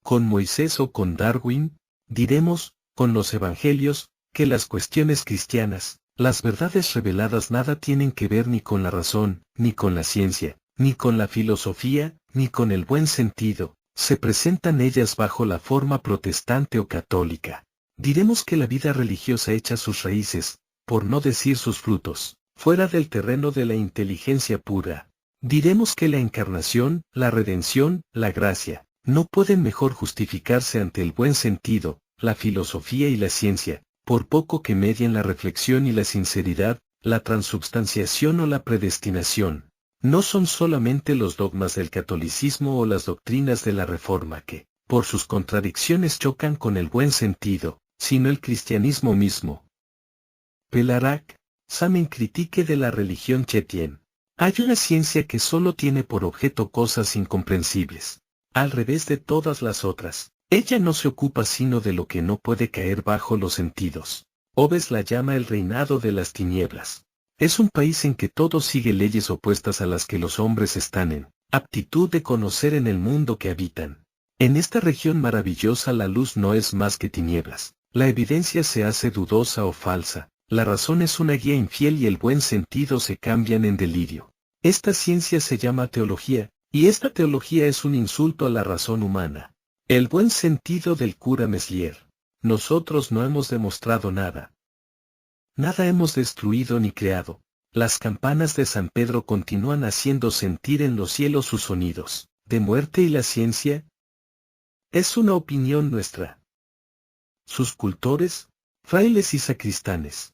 con Moisés o con Darwin, diremos, con los evangelios, que las cuestiones cristianas, las verdades reveladas nada tienen que ver ni con la razón, ni con la ciencia, ni con la filosofía, ni con el buen sentido, se presentan ellas bajo la forma protestante o católica. Diremos que la vida religiosa echa sus raíces, por no decir sus frutos, fuera del terreno de la inteligencia pura. Diremos que la encarnación, la redención, la gracia, no pueden mejor justificarse ante el buen sentido, la filosofía y la ciencia, por poco que medien la reflexión y la sinceridad, la transubstanciación o la predestinación. No son solamente los dogmas del catolicismo o las doctrinas de la Reforma que, por sus contradicciones chocan con el buen sentido, sino el cristianismo mismo. Pelarak, Samen critique de la religión Chetien. Hay una ciencia que solo tiene por objeto cosas incomprensibles. Al revés de todas las otras, ella no se ocupa sino de lo que no puede caer bajo los sentidos. Hobbes la llama el reinado de las tinieblas. Es un país en que todo sigue leyes opuestas a las que los hombres están en aptitud de conocer en el mundo que habitan. En esta región maravillosa la luz no es más que tinieblas. La evidencia se hace dudosa o falsa. La razón es una guía infiel y el buen sentido se cambian en delirio. Esta ciencia se llama teología, y esta teología es un insulto a la razón humana. El buen sentido del cura Meslier. Nosotros no hemos demostrado nada. Nada hemos destruido ni creado. Las campanas de San Pedro continúan haciendo sentir en los cielos sus sonidos. ¿De muerte y la ciencia? Es una opinión nuestra. Sus cultores, frailes y sacristanes.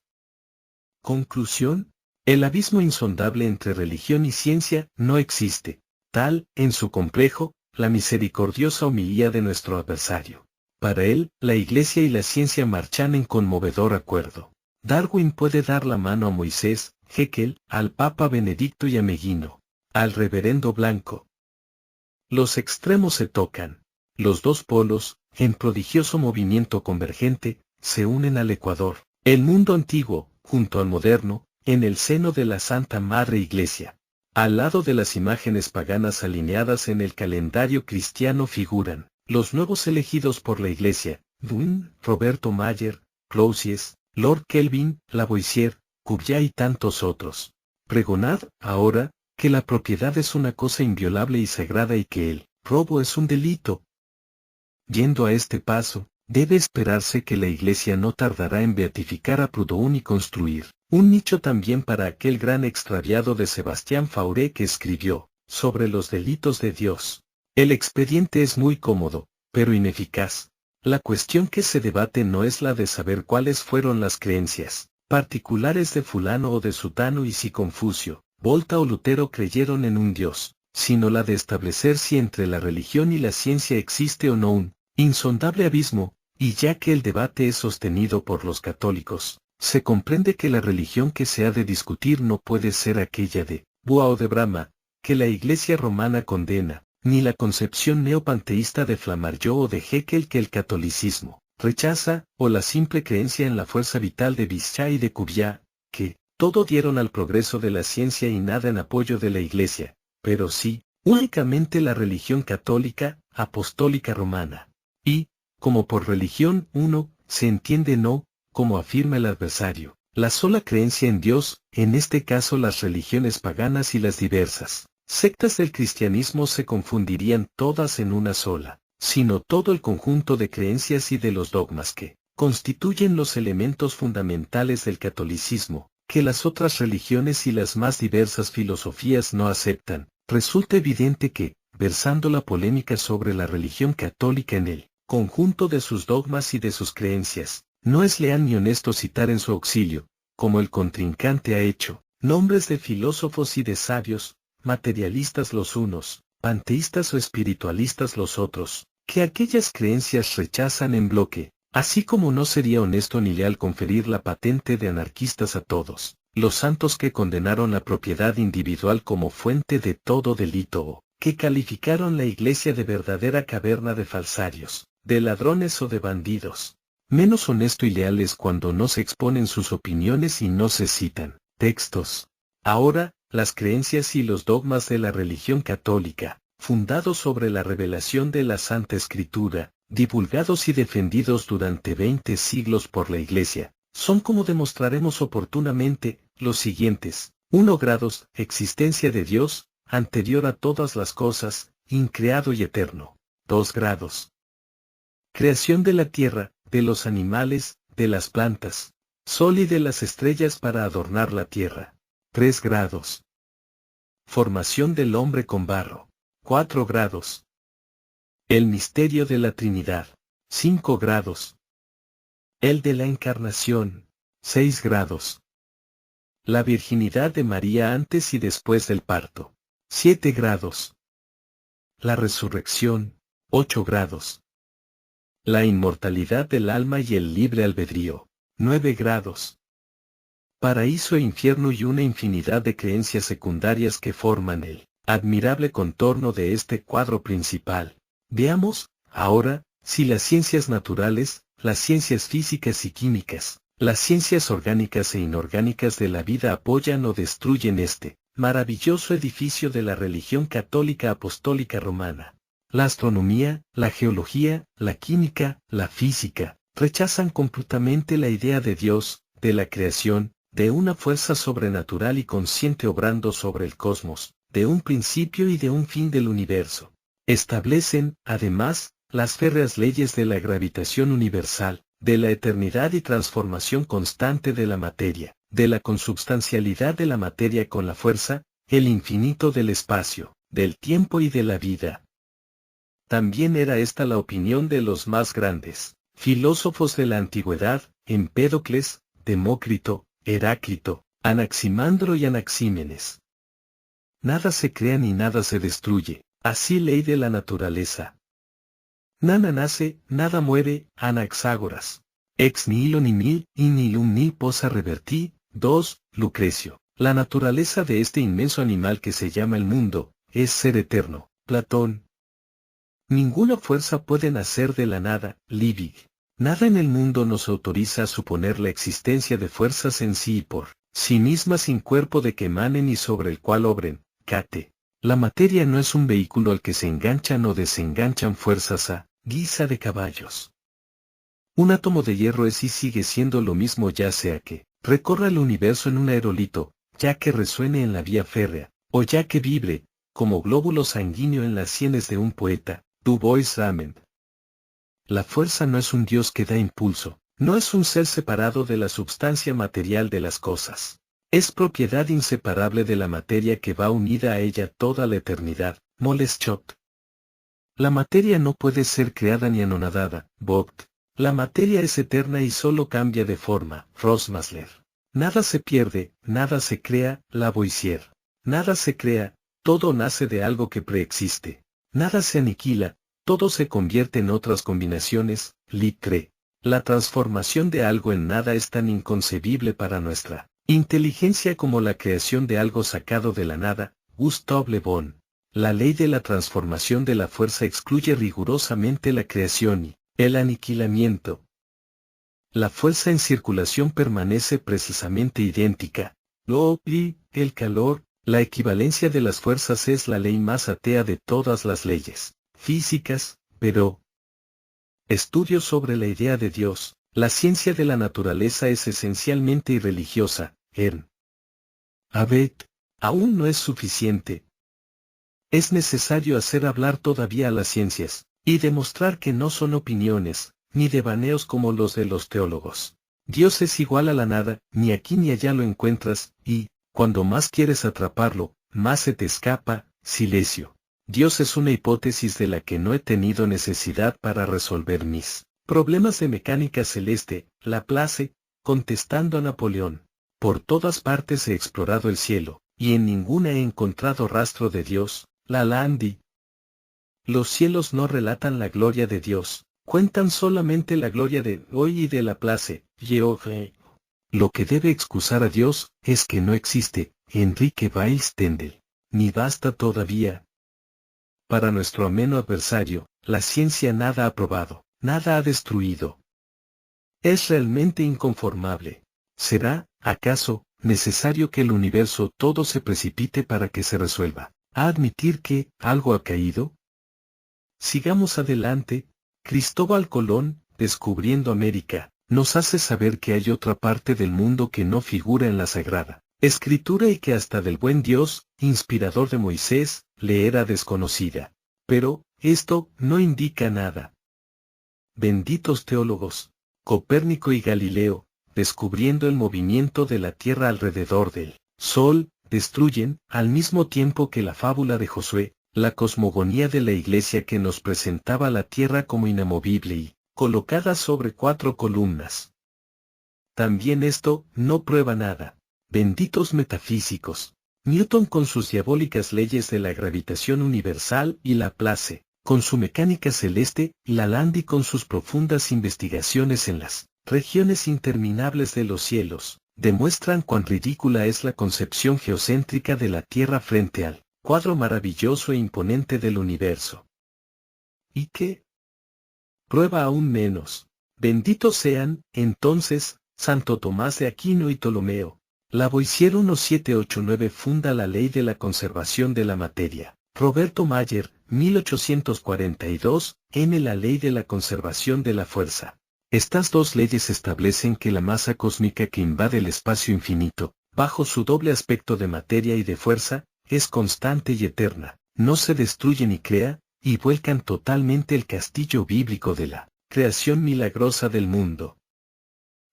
Conclusión: el abismo insondable entre religión y ciencia no existe. Tal, en su complejo, la misericordiosa homilía de nuestro adversario. Para él, la Iglesia y la ciencia marchan en conmovedor acuerdo. Darwin puede dar la mano a Moisés, Haeckel, al Papa Benedicto y a Meguino, al Reverendo Blanco. Los extremos se tocan. Los dos polos, en prodigioso movimiento convergente, se unen al Ecuador. El mundo antiguo, junto al moderno, en el seno de la Santa Madre Iglesia. Al lado de las imágenes paganas alineadas en el calendario cristiano figuran los nuevos elegidos por la Iglesia: Duin, Roberto Mayer, Clausius, Lord Kelvin, Lavoisier, Cuvier y tantos otros. Pregonad, ahora, que la propiedad es una cosa inviolable y sagrada y que el robo es un delito. Yendo a este paso, debe esperarse que la Iglesia no tardará en beatificar a Proudhon y construir un nicho también para aquel gran extraviado de Sebastián Fauré que escribió sobre los delitos de Dios. El expediente es muy cómodo, pero ineficaz. La cuestión que se debate no es la de saber cuáles fueron las creencias particulares de fulano o de sutano y si Confucio, Volta o Lutero creyeron en un Dios, sino la de establecer si entre la religión y la ciencia existe o no un insondable abismo, y ya que el debate es sostenido por los católicos, se comprende que la religión que se ha de discutir no puede ser aquella de Buda o de Brahma, que la Iglesia romana condena, ni la concepción neopanteísta de Flammarion o de Haeckel que el catolicismo rechaza, o la simple creencia en la fuerza vital de Bichat y de Cuvier, que todo dieron al progreso de la ciencia y nada en apoyo de la Iglesia, pero sí, únicamente la religión católica, apostólica romana. Y, como por religión uno, se entiende no, como afirma el adversario, la sola creencia en Dios, en este caso las religiones paganas y las diversas sectas del cristianismo se confundirían todas en una sola, sino todo el conjunto de creencias y de los dogmas que constituyen los elementos fundamentales del catolicismo, que las otras religiones y las más diversas filosofías no aceptan. Resulta evidente que, versando la polémica sobre la religión católica en el conjunto de sus dogmas y de sus creencias, no es leal ni honesto citar en su auxilio, como el contrincante ha hecho, nombres de filósofos y de sabios, materialistas los unos, panteístas o espiritualistas los otros, que aquellas creencias rechazan en bloque, así como no sería honesto ni leal conferir la patente de anarquistas a todos los santos que condenaron la propiedad individual como fuente de todo delito o que calificaron la Iglesia de verdadera caverna de falsarios, de ladrones o de bandidos. Menos honesto y leal es cuando no se exponen sus opiniones y no se citan textos. Ahora, las creencias y los dogmas de la religión católica fundados sobre la revelación de la Santa Escritura, divulgados y defendidos durante 20 siglos por la Iglesia, son, como demostraremos oportunamente, los siguientes. 1 grados, existencia de Dios, anterior a todas las cosas, increado y eterno. 2 grados. Creación de la tierra, de los animales, de las plantas, sol y de las estrellas para adornar la tierra. 3 grados. Formación del hombre con barro. 4 grados. El misterio de la Trinidad. 5 grados. El de la Encarnación. 6 grados. La virginidad de María antes y después del parto. 7 grados. La resurrección. 8 grados. La inmortalidad del alma y el libre albedrío. 9 grados. Paraíso e infierno y una infinidad de creencias secundarias que forman el admirable contorno de este cuadro principal. Veamos, ahora, si las ciencias naturales, las ciencias físicas y químicas, las ciencias orgánicas e inorgánicas de la vida apoyan o destruyen este maravilloso edificio de la religión católica apostólica romana. La astronomía, la geología, la química, la física, rechazan completamente la idea de Dios, de la creación, de una fuerza sobrenatural y consciente obrando sobre el cosmos, de un principio y de un fin del universo. Establecen, además, las férreas leyes de la gravitación universal, de la eternidad y transformación constante de la materia, de la consubstancialidad de la materia con la fuerza, el infinito del espacio, del tiempo y de la vida. También era esta la opinión de los más grandes filósofos de la antigüedad, Empédocles, Demócrito, Heráclito, Anaximandro y Anaxímenes. Nada se crea ni nada se destruye, así ley de la naturaleza. Nada nace, nada muere, Anaxágoras. Ex nihilo nihil, in nihilum nihil possa reverti. 2. Lucrecio. La naturaleza de este inmenso animal que se llama el mundo, es ser eterno. Platón. Ninguna fuerza puede nacer de la nada, Liebig. Nada en el mundo nos autoriza a suponer la existencia de fuerzas en sí y por sí mismas sin cuerpo de que emanen y sobre el cual obren. Cate. La materia no es un vehículo al que se enganchan o desenganchan fuerzas a guisa de caballos. Un átomo de hierro es y sigue siendo lo mismo ya sea que recorra el universo en un aerolito, ya que resuene en la vía férrea, o ya que vibre, como glóbulo sanguíneo en las sienes de un poeta. Du Bois-Reymond. La fuerza no es un Dios que da impulso, no es un ser separado de la substancia material de las cosas. Es propiedad inseparable de la materia que va unida a ella toda la eternidad. Moleschott. La materia no puede ser creada ni anonadada. Vogt. La materia es eterna y solo cambia de forma. Rosmasler. Nada se pierde, nada se crea. Lavoisier. Nada se crea, todo nace de algo que preexiste. Nada se aniquila, todo se convierte en otras combinaciones. Littré. La transformación de algo en nada es tan inconcebible para nuestra inteligencia como la creación de algo sacado de la nada. Gustave Le Bon. La ley de la transformación de la fuerza excluye rigurosamente la creación y el aniquilamiento. La fuerza en circulación permanece precisamente idéntica. El calor. La equivalencia de las fuerzas es la ley más atea de todas las leyes físicas, pero estudios sobre la idea de Dios, la ciencia de la naturaleza es esencialmente irreligiosa. Abed, aún no es suficiente. Es necesario hacer hablar todavía a las ciencias, y demostrar que no son opiniones, ni devaneos como los de los teólogos. Dios es igual a la nada, ni aquí ni allá lo encuentras, y, cuando más quieres atraparlo, más se te escapa. Silencio. Dios es una hipótesis de la que no he tenido necesidad para resolver mis problemas de mecánica celeste. Laplace, contestando a Napoleón. Por todas partes he explorado el cielo, y en ninguna he encontrado rastro de Dios. Lalande. Los cielos no relatan la gloria de Dios, cuentan solamente la gloria de hoy y de Laplace. Geoffrey. Lo que debe excusar a Dios, es que no existe. Enrique Bayes Stendhal. Ni basta todavía. Para nuestro ameno adversario, la ciencia nada ha probado, nada ha destruido. Es realmente inconformable. ¿Será, acaso, necesario que el universo todo se precipite para que se resuelva? a admitir que algo ha caído? Sigamos adelante. Cristóbal Colón, descubriendo América, nos hace saber que hay otra parte del mundo que no figura en la Sagrada Escritura y que hasta del buen Dios, inspirador de Moisés, le era desconocida. Pero, esto no indica nada. Benditos teólogos, Copérnico y Galileo, descubriendo el movimiento de la Tierra alrededor del Sol, destruyen, al mismo tiempo que la fábula de Josué, la cosmogonía de la Iglesia que nos presentaba la Tierra como inamovible y colocada sobre 4 columnas. También esto no prueba nada. Benditos metafísicos. Newton con sus diabólicas leyes de la gravitación universal y Laplace, con su mecánica celeste, Lalande con sus profundas investigaciones en las regiones interminables de los cielos, demuestran cuán ridícula es la concepción geocéntrica de la Tierra frente al cuadro maravilloso e imponente del universo. ¿Y qué? Prueba aún menos. Benditos sean, entonces, Santo Tomás de Aquino y Ptolomeo. Lavoisier 1789 funda la ley de la conservación de la materia. Roberto Mayer, 1842, la ley de la conservación de la fuerza. Estas dos leyes establecen que la masa cósmica que invade el espacio infinito, bajo su doble aspecto de materia y de fuerza, es constante y eterna, no se destruye ni crea, y vuelcan totalmente el castillo bíblico de la creación milagrosa del mundo.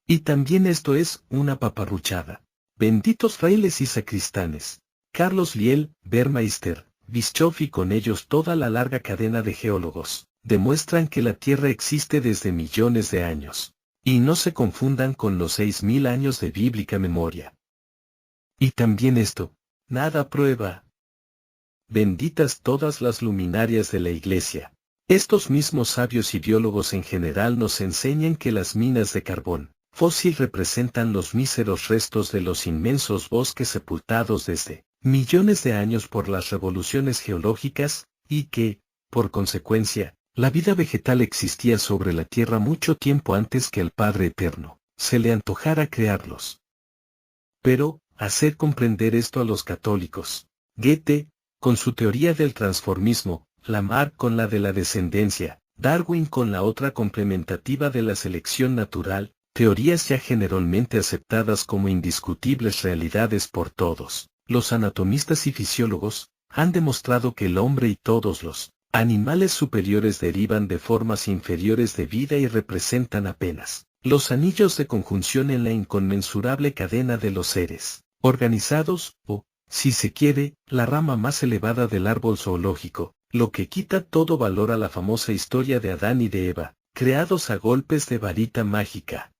Y también esto es una paparruchada. Benditos frailes y sacristanes. Carlos Liel, Bermeister, Bischoff y con ellos toda la larga cadena de geólogos, demuestran que la Tierra existe desde millones de años. Y no se confundan con los 6000 años de bíblica memoria. Y también esto, nada prueba. Benditas todas las luminarias de la Iglesia. Estos mismos sabios y biólogos en general nos enseñan que las minas de carbón fósil representan los míseros restos de los inmensos bosques sepultados desde millones de años por las revoluciones geológicas, y que, por consecuencia, la vida vegetal existía sobre la Tierra mucho tiempo antes que al Padre Eterno se le antojara crearlos. Pero, hacer comprender esto a los católicos. Goethe, con su teoría del transformismo, Lamarck con la de la descendencia, Darwin con la otra complementativa de la selección natural, teorías ya generalmente aceptadas como indiscutibles realidades por todos. Los anatomistas y fisiólogos han demostrado que el hombre y todos los animales superiores derivan de formas inferiores de vida y representan apenas los anillos de conjunción en la inconmensurable cadena de los seres organizados, o, si se quiere, la rama más elevada del árbol zoológico, lo que quita todo valor a la famosa historia de Adán y de Eva, creados a golpes de varita mágica.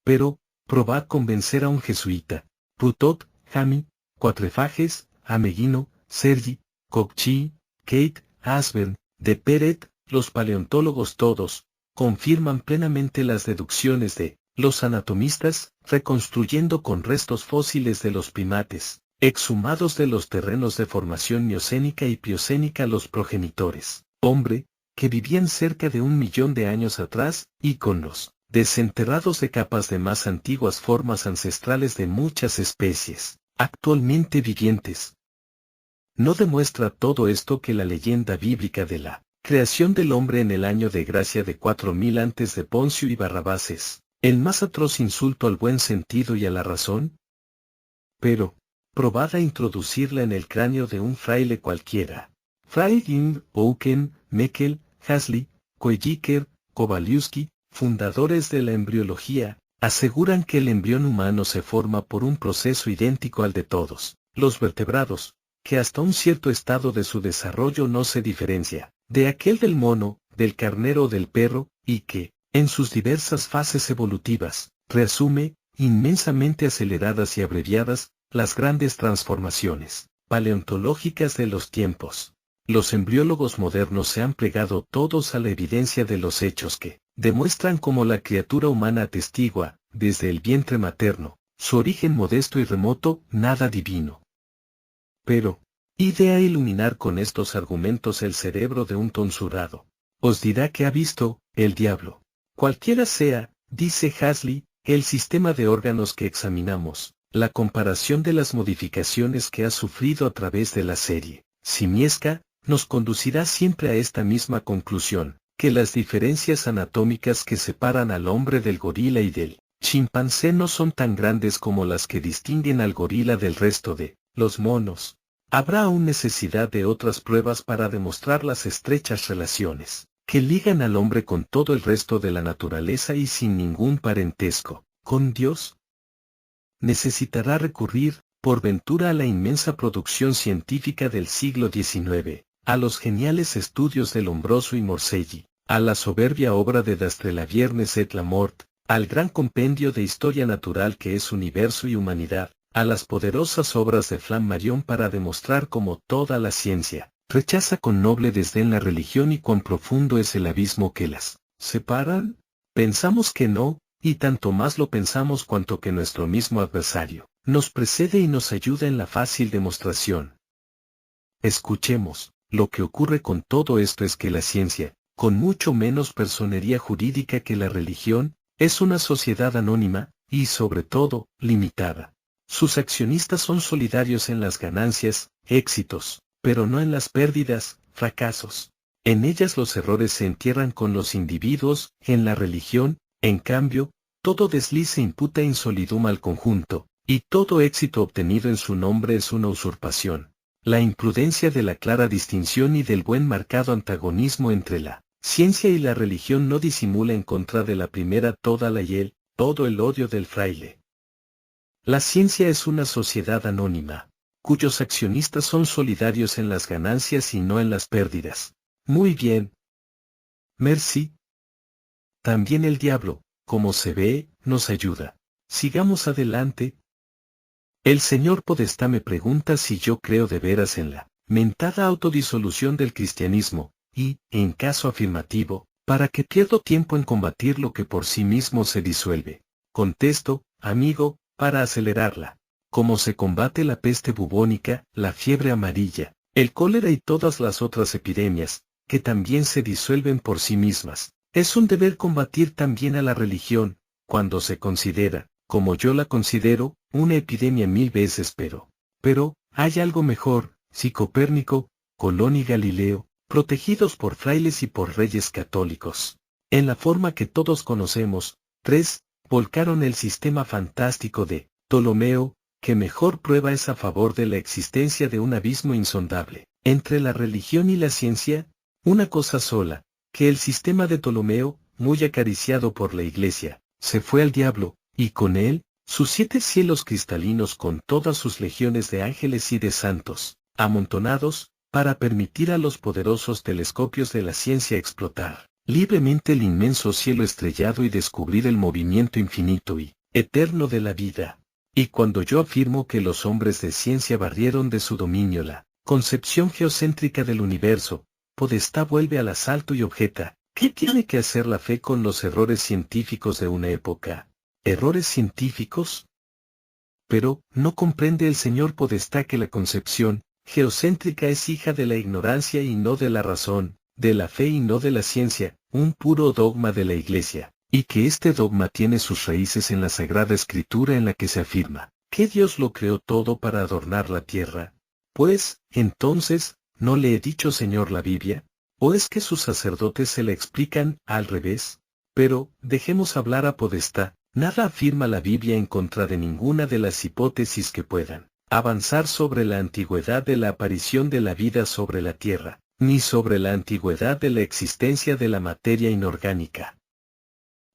Pero, probad convencer a un jesuita, Putot, Jami, Cuatrefages, Ameguino, Sergi, Cocchi, Kate, Asbern, de Peret, los paleontólogos todos, confirman plenamente las deducciones de los anatomistas, reconstruyendo con restos fósiles de los primates, exhumados de los terrenos de formación miocénica y pliocénica los progenitores, hombre, que vivían cerca de 1 millón de años atrás, y con los desenterrados de capas de más antiguas formas ancestrales de muchas especies, actualmente vivientes. ¿No demuestra todo esto que la leyenda bíblica de la creación del hombre en el año de gracia de 4000 antes de Poncio y Barrabás es el más atroz insulto al buen sentido y a la razón? Pero, probad a introducirla en el cráneo de un fraile cualquiera. Fray Ouken, Meckel, Hasley, Koejiker, Kowalewski, fundadores de la embriología, aseguran que el embrión humano se forma por un proceso idéntico al de todos los vertebrados, que hasta un cierto estado de su desarrollo no se diferencia de aquel del mono, del carnero o del perro, y que, en sus diversas fases evolutivas, reasume, inmensamente aceleradas y abreviadas, las grandes transformaciones paleontológicas de los tiempos. Los embriólogos modernos se han plegado todos a la evidencia de los hechos que demuestran cómo la criatura humana atestigua, desde el vientre materno, su origen modesto y remoto, nada divino. Pero, idea iluminar con estos argumentos el cerebro de un tonsurado. Os dirá que ha visto, el diablo. Cualquiera sea, dice Hasley, el sistema de órganos que examinamos, la comparación de las modificaciones que ha sufrido a través de la serie simiesca, nos conducirá siempre a esta misma conclusión, que las diferencias anatómicas que separan al hombre del gorila y del chimpancé no son tan grandes como las que distinguen al gorila del resto de los monos. Habrá aún necesidad de otras pruebas para demostrar las estrechas relaciones que ligan al hombre con todo el resto de la naturaleza y sin ningún parentesco con Dios. Necesitará recurrir, por ventura, a la inmensa producción científica del siglo XIX, a los geniales estudios de Lombroso y Morselli, a la soberbia obra de Dastrellaviernes et la Mort, al gran compendio de historia natural que es universo y humanidad, a las poderosas obras de Flammarion para demostrar cómo toda la ciencia rechaza con noble desdén la religión y cuán profundo es el abismo que las separan. Pensamos que no, y tanto más lo pensamos cuanto que nuestro mismo adversario nos precede y nos ayuda en la fácil demostración. Escuchemos, lo que ocurre con todo esto es que la ciencia, con mucho menos personería jurídica que la religión, es una sociedad anónima, y sobre todo, limitada. Sus accionistas son solidarios en las ganancias, éxitos, pero no en las pérdidas, fracasos. En ellas los errores se entierran con los individuos, en la religión, en cambio, todo desliz se imputa insolidum al conjunto, y todo éxito obtenido en su nombre es una usurpación. La imprudencia de la clara distinción y del buen marcado antagonismo entre la ciencia y la religión no disimula en contra de la primera toda la hiel, todo el odio del fraile. La ciencia es una sociedad anónima, cuyos accionistas son solidarios en las ganancias y no en las pérdidas. Muy bien. Merci. También el diablo, como se ve, nos ayuda. Sigamos adelante. El señor Podestá me pregunta si yo creo de veras en la mentada autodisolución del cristianismo, y, en caso afirmativo, ¿para qué pierdo tiempo en combatir lo que por sí mismo se disuelve? Contesto, amigo, para acelerarla. Como se combate la peste bubónica, la fiebre amarilla, el cólera y todas las otras epidemias, que también se disuelven por sí mismas, es un deber combatir también a la religión, cuando se considera, como yo la considero, una epidemia 1000 veces pero, hay algo mejor, si Copérnico, Colón y Galileo, protegidos por frailes y por reyes católicos, en la forma que todos conocemos, 3, volcaron el sistema fantástico de Ptolomeo, que mejor prueba es a favor de la existencia de un abismo insondable, entre la religión y la ciencia, una cosa sola, que el sistema de Ptolomeo, muy acariciado por la Iglesia, se fue al diablo, y con él, sus 7 cielos cristalinos con todas sus legiones de ángeles y de santos, amontonados, para permitir a los poderosos telescopios de la ciencia explotar libremente el inmenso cielo estrellado y descubrir el movimiento infinito y eterno de la vida. Y cuando yo afirmo que los hombres de ciencia barrieron de su dominio la concepción geocéntrica del universo, Podestá vuelve al asalto y objeta, ¿qué tiene que hacer la fe con los errores científicos de una época? ¿Errores científicos? Pero, ¿no comprende el señor Podestá que la concepción geocéntrica es hija de la ignorancia y no de la razón, de la fe y no de la ciencia, un puro dogma de la Iglesia, y que este dogma tiene sus raíces en la Sagrada Escritura en la que se afirma que Dios lo creó todo para adornar la tierra? Pues, entonces, ¿no le he dicho Señor la Biblia? ¿O es que sus sacerdotes se la explican al revés? Pero, dejemos hablar a Podestá, nada afirma la Biblia en contra de ninguna de las hipótesis que puedan avanzar sobre la antigüedad de la aparición de la vida sobre la tierra, ni sobre la antigüedad de la existencia de la materia inorgánica.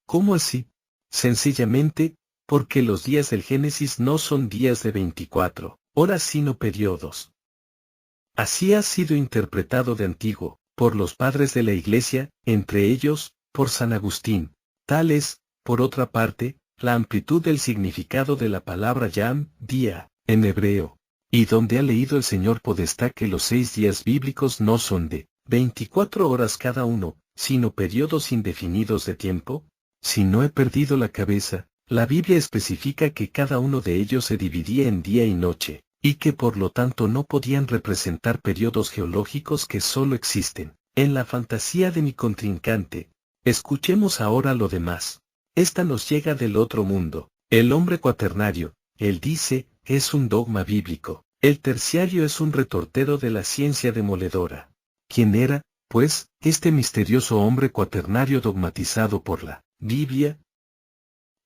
¿Cómo así? Sencillamente, porque los días del Génesis no son días de 24 horas sino periodos. Así ha sido interpretado de antiguo, por los padres de la Iglesia, entre ellos, por San Agustín. Tal es, por otra parte, la amplitud del significado de la palabra yam, día, en hebreo. ¿Y dónde ha leído el señor Podestá que los 6 días bíblicos no son de 24 horas cada uno, sino periodos indefinidos de tiempo? Si no he perdido la cabeza, la Biblia especifica que cada uno de ellos se dividía en día y noche, y que por lo tanto no podían representar periodos geológicos que solo existen en la fantasía de mi contrincante. Escuchemos ahora lo demás. Esta nos llega del otro mundo, el hombre cuaternario, él dice, es un dogma bíblico. El terciario es un retortero de la ciencia demoledora. ¿Quién era, pues, este misterioso hombre cuaternario dogmatizado por la Biblia?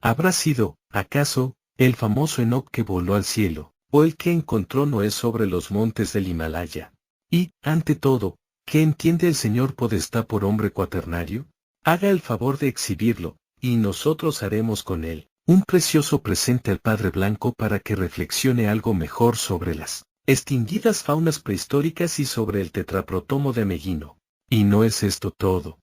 ¿Habrá sido, acaso, el famoso Enoc que voló al cielo, o el que encontró Noé sobre los montes del Himalaya? Y, ante todo, ¿qué entiende el Señor Podestá por hombre cuaternario? Haga el favor de exhibirlo, y nosotros haremos con él un precioso presente al Padre Blanco para que reflexione algo mejor sobre las extinguidas faunas prehistóricas y sobre el tetraprotomo de Meguino. Y no es esto todo.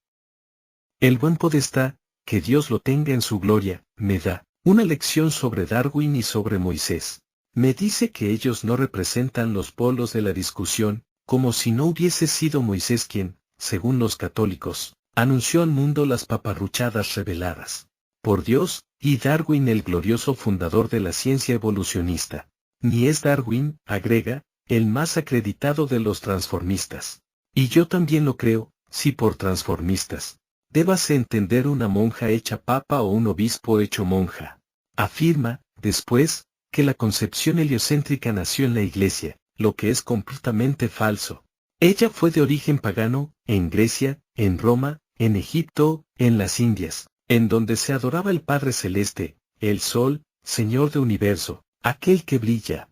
El buen Podestá, que Dios lo tenga en su gloria, me da una lección sobre Darwin y sobre Moisés. Me dice que ellos no representan los polos de la discusión, como si no hubiese sido Moisés quien, según los católicos, anunció al mundo las paparruchadas reveladas por Dios, y Darwin el glorioso fundador de la ciencia evolucionista. Ni es Darwin, agrega, el más acreditado de los transformistas. Y yo también lo creo, si por transformistas débase entender una monja hecha papa o un obispo hecho monja. Afirma, después, que la concepción heliocéntrica nació en la Iglesia, lo que es completamente falso. Ella fue de origen pagano, en Grecia, en Roma, en Egipto, en las Indias, en donde se adoraba el Padre Celeste, el Sol, Señor de Universo, aquel que brilla.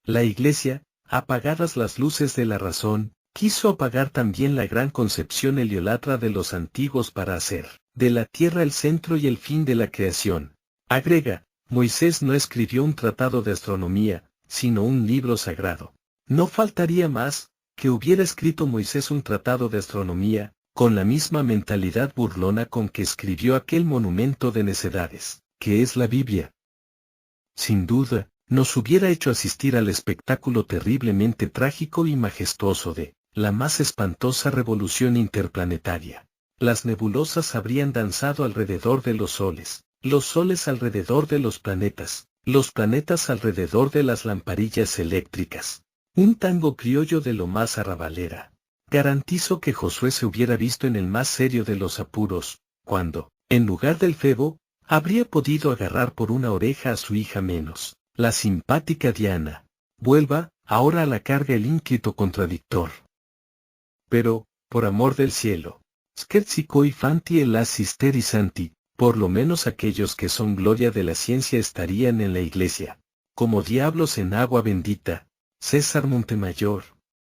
La Iglesia, apagadas las luces de la razón, quiso apagar también la gran concepción heliolatra de los antiguos para hacer de la tierra el centro y el fin de la creación. Agrega, Moisés no escribió un tratado de astronomía, sino un libro sagrado. No faltaría más, que hubiera escrito Moisés un tratado de astronomía, con la misma mentalidad burlona con que escribió aquel monumento de necedades, que es la Biblia. Sin duda, nos hubiera hecho asistir al espectáculo terriblemente trágico y majestuoso de la más espantosa revolución interplanetaria. Las nebulosas habrían danzado alrededor de los soles alrededor de los planetas alrededor de las lamparillas eléctricas. Un tango criollo de lo más arrabalera. Garantizo que Josué se hubiera visto en el más serio de los apuros, cuando, en lugar del Febo, habría podido agarrar por una oreja a su hija menos, la simpática Diana. Vuelva, ahora a la carga el ínclito contradictor. Pero, por amor del cielo, scherzi coi fanti e la santi, por lo menos aquellos que son gloria de la ciencia estarían en la iglesia, como diablos en agua bendita. César Montemayor.